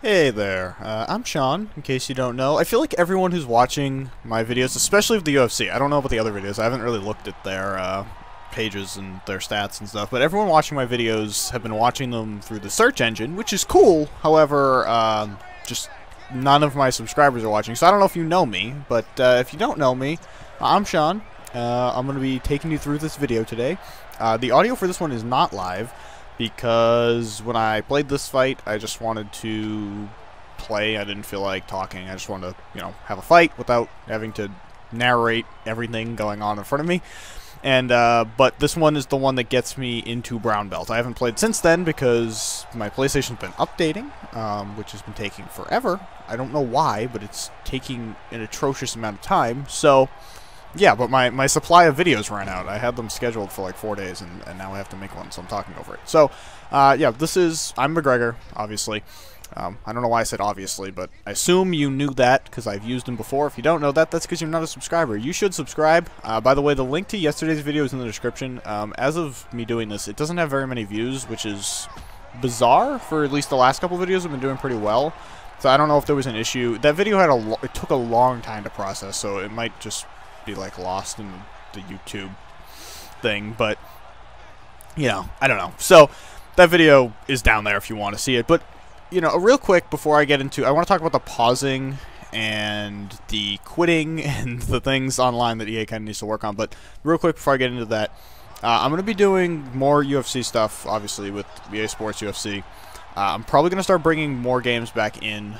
Hey there, I'm Sean, in case you don't know. I feel like everyone who's watching my videos, especially with the UFC, I don't know about the other videos, I haven't really looked at their pages and their stats and stuff, but everyone watching my videos have been watching them through the search engine, which is cool. However, just none of my subscribers are watching, so I don't know if you know me, but if you don't know me, I'm Sean. I'm going to be taking you through this video today. The audio for this one is not live, because when I played this fight, I just wanted to play. I didn't feel like talking. I just wanted to, you know, have a fight without having to narrate everything going on in front of me. And, but this one is the one that gets me into brown belt. I haven't played since then because my PlayStation's been updating, which has been taking forever. I don't know why, but it's taking an atrocious amount of time. So, yeah, but my supply of videos ran out. I had them scheduled for like 4 days, and now I have to make one, so I'm talking over it. So, yeah, I'm McGregor, obviously. I don't know why I said obviously, but I assume you knew that because I've used him before. If you don't know that, that's because you're not a subscriber. You should subscribe. By the way, the link to yesterday's video is in the description. As of me doing this, it doesn't have very many views, which is bizarre. For at least the last couple videos, I've been doing pretty well. So I don't know if there was an issue. That video had it took a long time to process, so it might just be like lost in the YouTube thing, but you know, I don't know. So that video is down there if you want to see it. But you know, real quick before I get into, I want to talk about the pausing and the quitting and the things online that EA kind of needs to work on. But real quick before I get into that, I'm going to be doing more UFC stuff, obviously with EA Sports UFC. I'm probably going to start bringing more games back in.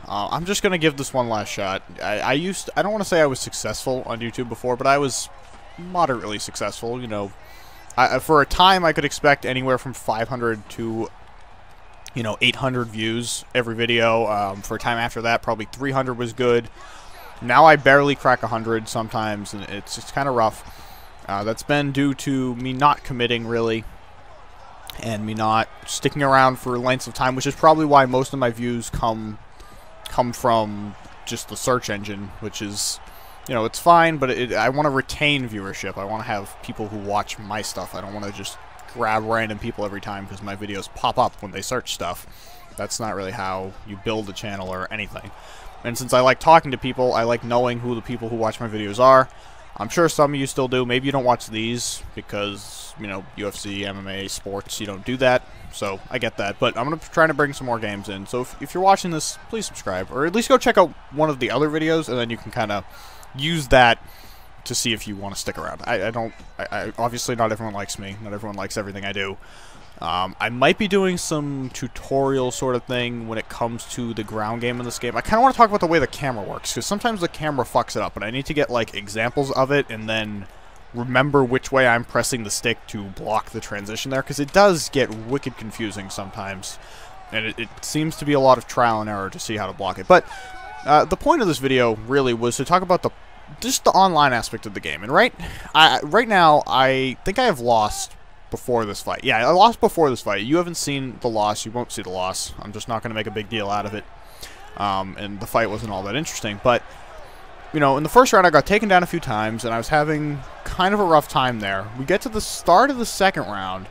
I'm just going to give this one last shot. I don't want to say I was successful on YouTube before, but I was moderately successful. You know, for a time I could expect anywhere from 500 to, you know, 800 views every video. For a time after that, probably 300 was good. Now I barely crack 100 sometimes, and it's kind of rough. That's been due to me not committing, really, and me not sticking around for lengths of time, which is probably why most of my views come from just the search engine, which is, you know, it's fine, but I want to retain viewership. I want to have people who watch my stuff. I don't want to just grab random people every time because my videos pop up when they search stuff. That's not really how you build a channel or anything. And since I like talking to people, I like knowing who the people who watch my videos are. I'm sure some of you still do. Maybe you don't watch these because, you know, UFC, MMA, sports, you don't do that. So I get that. But I'm going to try to bring some more games in. So if you're watching this, please subscribe. Or at least go check out one of the other videos, and then you can kind of use that to see if you want to stick around. I obviously not everyone likes me. Not everyone likes everything I do. I might be doing some tutorial sort of thing when it comes to the ground game in this game. I kind of want to talk about the way the camera works, because sometimes the camera fucks it up, and I need to get, like, examples of it, and then remember which way I'm pressing the stick to block the transition there, because it does get wicked confusing sometimes, and it seems to be a lot of trial and error to see how to block it. But the point of this video, really, was to talk about just the online aspect of the game. And right now, I think I have lost before this fight. Yeah, I lost before this fight. You haven't seen the loss. You won't see the loss. I'm just not going to make a big deal out of it. And the fight wasn't all that interesting. But, you know, in the first round, I got taken down a few times, and I was having kind of a rough time there. We get to the start of the second round,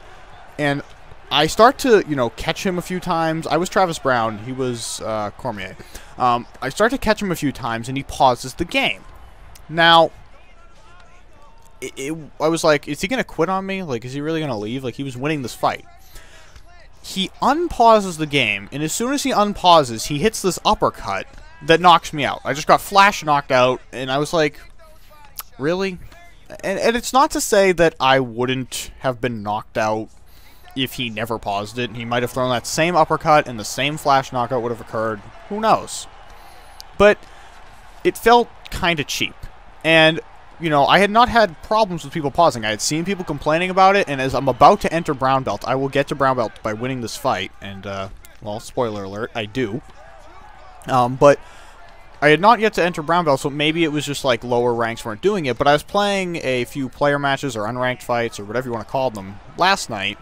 and I start to, you know, catch him a few times. I was Travis Brown. He was Cormier. I start to catch him a few times, and he pauses the game. Now, I was like, is he going to quit on me? Like, is he really going to leave? Like, he was winning this fight. He unpauses the game, and as soon as he unpauses, he hits this uppercut that knocks me out. I just got flash knocked out, and I was like, really? And it's not to say that I wouldn't have been knocked out if he never paused it. He might have thrown that same uppercut, and the same flash knockout would have occurred. Who knows? But it felt kind of cheap. And, you know, I had not had problems with people pausing. I had seen people complaining about it, and as I'm about to enter brown belt, I will get to brown belt by winning this fight. And, well, spoiler alert, I do. But I had not yet to enter brown belt, so maybe it was just like lower ranks weren't doing it. But I was playing a few player matches or unranked fights or whatever you want to call them last night,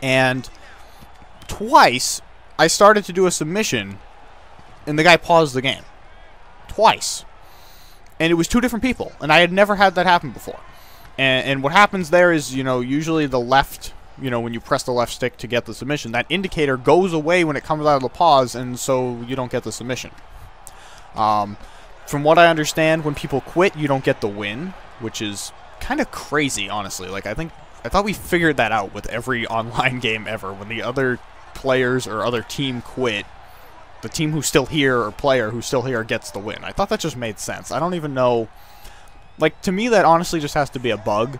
and twice I started to do a submission, and the guy paused the game. Twice. And it was two different people, and I had never had that happen before. And what happens there is, you know, usually the left you know, when you press the left stick to get the submission, that indicator goes away when it comes out of the pause, and so you don't get the submission. From what I understand, when people quit, you don't get the win, which is kind of crazy, honestly. Like, I thought we figured that out with every online game ever. When the other players or other team quit, the team who's still here or player who's still here gets the win. I thought that just made sense. I don't even know. Like, to me, that honestly just has to be a bug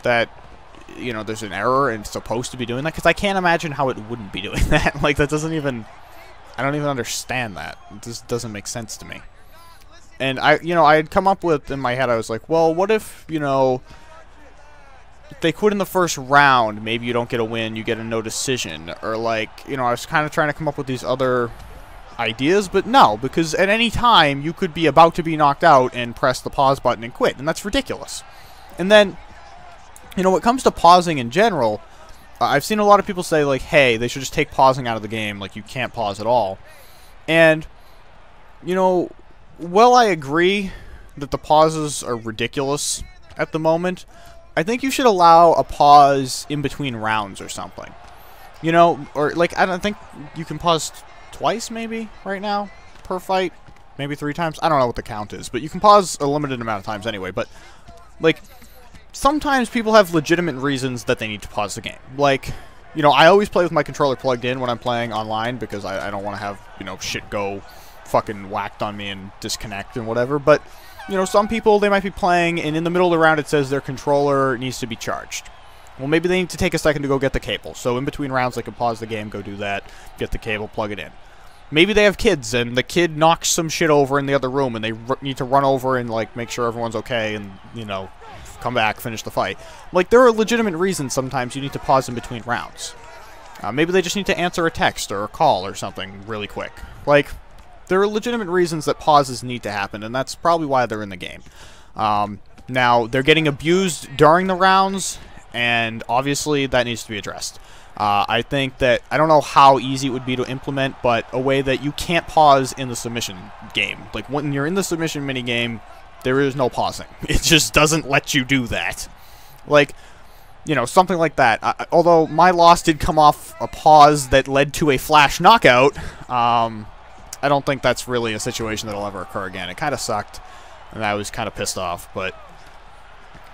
that, you know, there's an error and it's supposed to be doing that, because I can't imagine how it wouldn't be doing that. Like, that doesn't even, I don't even understand that. It just doesn't make sense to me. And I had come up with, in my head, I was like, well, what if, you know, if they quit in the first round, maybe you don't get a win, you get a no decision, or like, you know, I was kind of trying to come up with these other ideas, but no, because at any time you could be about to be knocked out and press the pause button and quit, and that's ridiculous. And then, you know, when it comes to pausing in general, I've seen a lot of people say, like, hey, they should just take pausing out of the game, like, you can't pause at all. And, you know, well, I agree that the pauses are ridiculous at the moment. I think you should allow a pause in between rounds or something. You know, or, like, I don't think you can pause twice, maybe, right now, per fight. Maybe 3 times. I don't know what the count is, but you can pause a limited amount of times anyway. But, like, sometimes people have legitimate reasons that they need to pause the game. Like, you know, I always play with my controller plugged in when I'm playing online because I don't want to have, you know, shit go fucking whacked on me and disconnect and whatever. But, you know, some people, they might be playing, and in the middle of the round it says their controller needs to be charged. Well, maybe they need to take a second to go get the cable. So in between rounds, they can pause the game, go do that, get the cable, plug it in. Maybe they have kids, and the kid knocks some shit over in the other room, and they need to run over and, like, make sure everyone's okay and, you know, come back, finish the fight. Like, there are legitimate reasons sometimes you need to pause in between rounds. Maybe they just need to answer a text or a call or something really quick. Like, there are legitimate reasons that pauses need to happen, and that's probably why they're in the game. Now, they're getting abused during the rounds, and obviously that needs to be addressed. I think that, I don't know how easy it would be to implement, but a way that you can't pause in the submission game. Like, when you're in the submission minigame, there is no pausing. It just doesn't let you do that. Like, you know, something like that. Although my loss did come off a pause that led to a flash knockout, I don't think that's really a situation that'll ever occur again. It kind of sucked, and I was kind of pissed off, but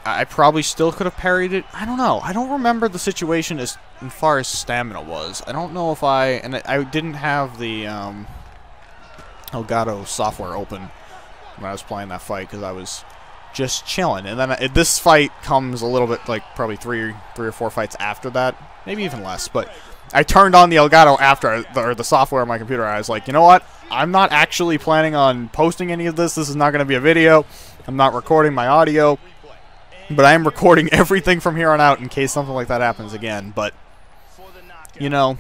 I probably still could have parried it. I don't know. I don't remember the situation as far as stamina was. I don't know if I didn't have the Elgato software open when I was playing that fight because I was just chilling. And then this fight comes a little bit, like, probably three or four fights after that, maybe even less. But I turned on the Elgato after, or the software on my computer. I was like, you know what? I'm not actually planning on posting any of this. This is not going to be a video. I'm not recording my audio. But I am recording everything from here on out in case something like that happens again. But, you know,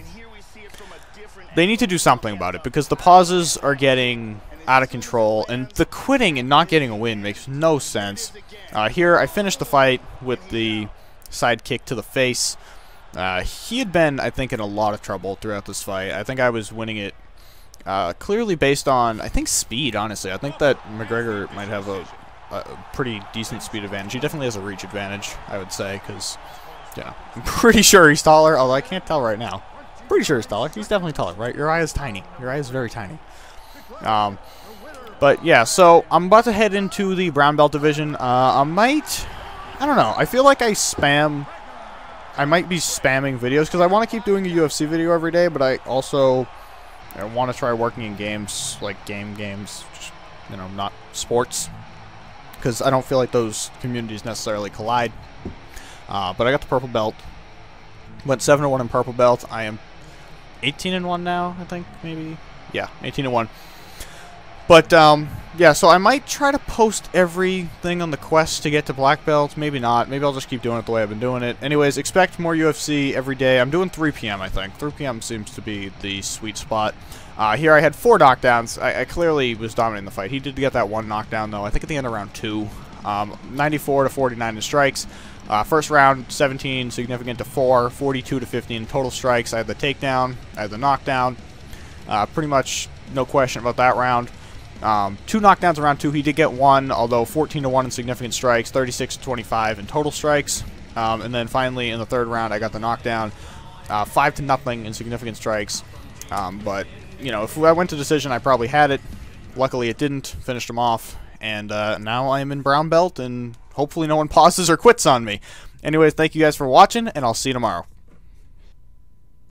they need to do something about it because the pauses are getting out of control, and the quitting and not getting a win makes no sense. Here, I finished the fight with the side kick to the face. He had been, I think, in a lot of trouble throughout this fight. I think I was winning it clearly based on, I think, speed, honestly. I think that McGregor might have a pretty decent speed advantage. He definitely has a reach advantage, I would say, because, you know, I'm pretty sure he's taller, although I can't tell right now. Pretty sure he's taller. He's definitely taller, right? Uriah is tiny. Uriah is very tiny. But, yeah, so I'm about to head into the brown belt division. I don't know. I feel like I might be spamming videos, because I want to keep doing a UFC video every day, but I also want to try working in games, like games, just, you know, not sports, because I don't feel like those communities necessarily collide. But I got the purple belt. Went 7-1 in purple belt. I am 18-1 now, I think, maybe. Yeah, 18-1. But, yeah, so I might try to post everything on the quest to get to black belt. Maybe not. Maybe I'll just keep doing it the way I've been doing it. Anyways, expect more UFC every day. I'm doing 3 p.m., I think. 3 p.m. seems to be the sweet spot. Here I had 4 knockdowns. I clearly was dominating the fight. He did get that 1 knockdown, though, I think at the end of round 2. 94 to 49 in strikes. First round, 17 significant to 4. 42 to 15 total strikes. I had the takedown. I had the knockdown. Pretty much no question about that round. 2 knockdowns in round 2. He did get 1, although 14 to 1 in significant strikes. 36 to 25 in total strikes. And then finally in the third round, I got the knockdown, 5-0 in significant strikes. But you know, if I went to decision, I probably had it. Luckily, it didn't. Finished him off, and now I am in brown belt, and hopefully no one pauses or quits on me. Anyways, thank you guys for watching, and I'll see you tomorrow.